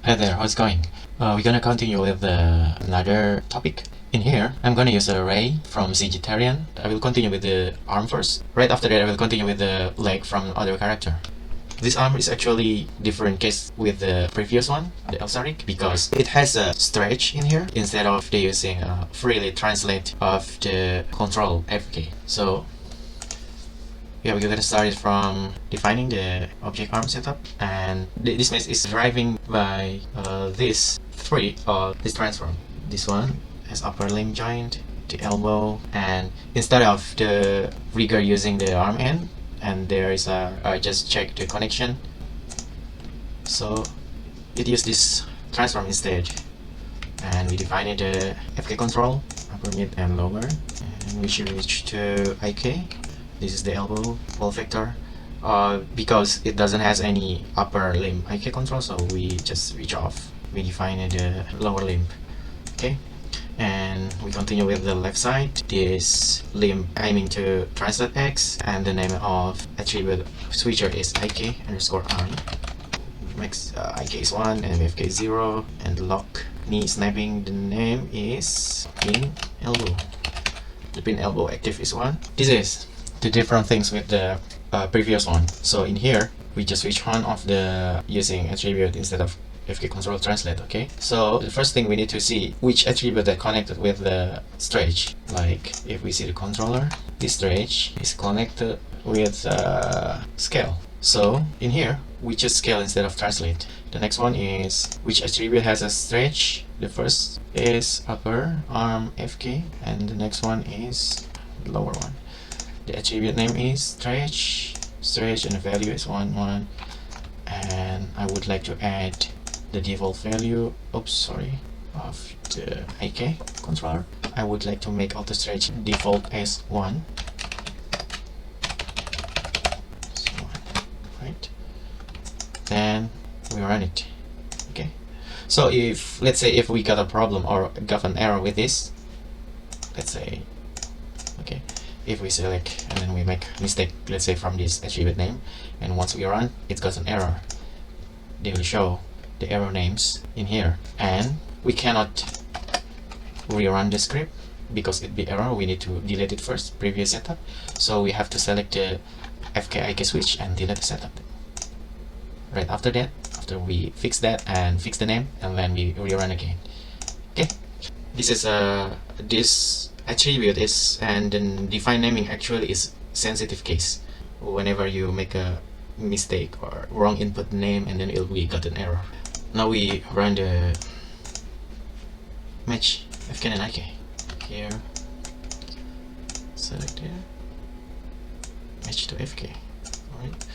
Hey there, how's it going? We're gonna continue with another topic. In here, I'm gonna use a ray from Vegetarian. I will continue with the arm first. Right after that, I will continue with the leg from other character. This arm is actually different case with the previous one, the Elsaric, because it has a stretch in here instead of the using a freely translate of the control FK. So yeah, we're gonna start it from defining the object arm setup, and this mesh is driving by this this transform. This one has upper limb joint, the elbow, and instead of the rigger using the arm end, and there is I just check the connection, so it uses this transform instead, and we define it the FK control, upper, mid, and lower, and we should reach to IK. This is the elbow ball vector. Because it doesn't has any upper limb IK control, so we just switch off. We define the lower limb. Okay, and we continue with the left side. This limb aiming to translate X, and the name of attribute switcher is IK underscore arm. Max IK is 1 and FK is 0, and the lock knee snapping, the name is pin elbow. The pin elbow active is 1. This is the different things with the previous one. So in here we just switch on off the using attribute instead of FK control translate. Okay, so the first thing we need to see which attribute that connected with the stretch. Like if we see the controller, this stretch is connected with scale. So in here we choose scale instead of translate. The next one is which attribute has a stretch. The first is upper arm FK, and the next one is the lower one. The attribute name is stretch, and the value is 1, 1. And I would like to add the default value, of the IK controller. I would like to make auto stretch default as 1. So, right. Then we run it. Okay. So if, let's say, if we got a problem or got an error with this, let's say, okay, if we select and then we make mistake, let's say from this attribute name, and once we run, it got an error. They will show the error names in here, and we cannot rerun the script because it be error. We need to delete it first, previous setup. So we have to select the FK-IK switch and delete the setup. Right after that, after we fix that and fix the name, and then we rerun again. Okay, this is this attribute is, and then define naming actually is sensitive case. Whenever you make a mistake or wrong input name, and then we got an error. Now we run the match FK and IK. Here, select there, match to FK. Alright,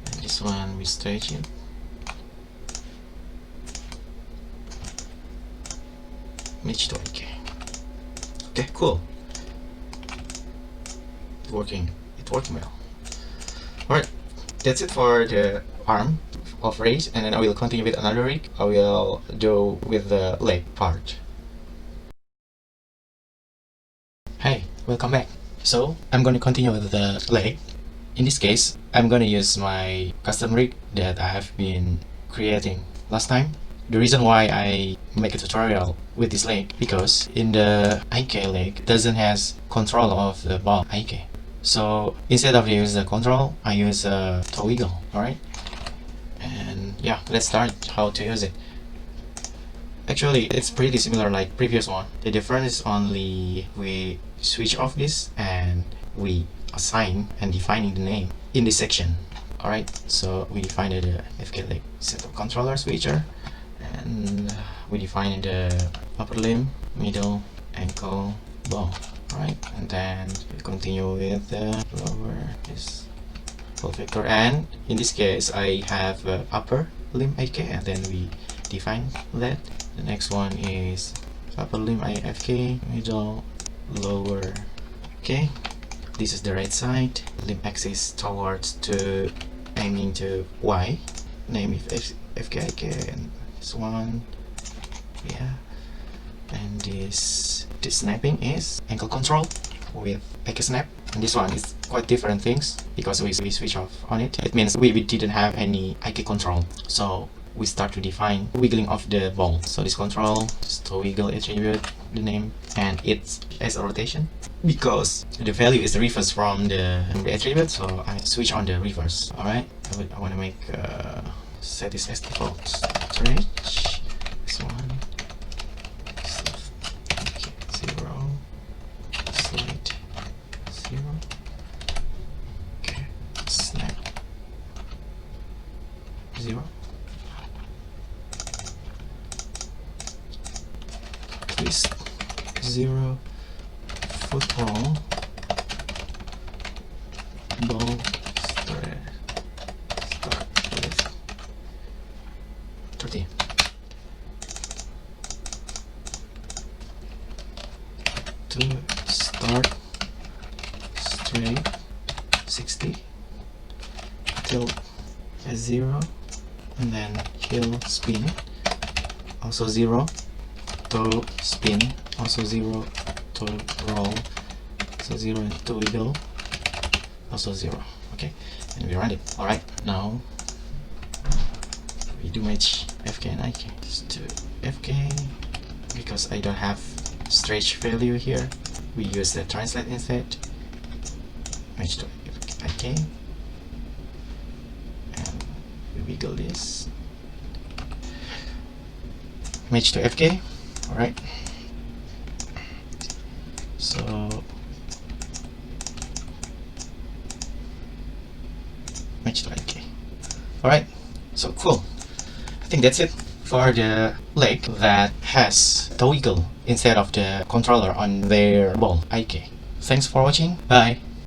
and this one we stretch it. Match to IK. Okay, cool. It's working well. Alright, that's it for the arm of race, and then I will continue with another rig. I will do with the leg part. Hey, welcome back. So I'm going to continue with the leg. In this case, I'm going to use my custom rig that I have been creating last time. The reason why I make a tutorial with this leg, because in the IK leg doesn't has control of the ball IK. So instead of use the control, I use a toe wiggle. Alright, and yeah, let's start how to use it. Actually, it's pretty similar like previous one. The difference is only we switch off this and we assign and defining the name in this section. Alright, so we define the FK leg setup controller switcher, and we define the upper limb, middle, ankle, ball. Alright, and then we continue with the lower, this ball vector, and in this case I have upper limb IK, and then we define that. The next one is upper limb IFK, middle, lower. Okay, this is the right side, limb axis towards to aiming to Y, name if FKIK, and this one, yeah, and this snapping is ankle control with IK snap, and this one is quite different things because we switch off on it. It means we didn't have any IK control, so we start to define wiggling of the ball. So this control is to wiggle attribute, the name, and it's as a rotation because the value is the reverse from the attribute, so I switch on the reverse. Alright, I want to make set this as default stretch. This one, okay, 0, slide 0, okay, snap 0, twist 0, foot roll, ball start with 30. To start straight 60, tilt at 0, and then heel spin also 0, toe spin also 0, toe roll so 0, and toe wiggle also 0. Okay, and we run it. Alright, now we do match FK and IK. Just to FK, because I don't have stretch value here, we use the translate instead. Match to IK, and we wiggle this. Match to FK. Alright, so match to IK. Alright, so cool. I think that's it for the leg that has the wiggle instead of the controller on their ball IK. Thanks for watching. Bye.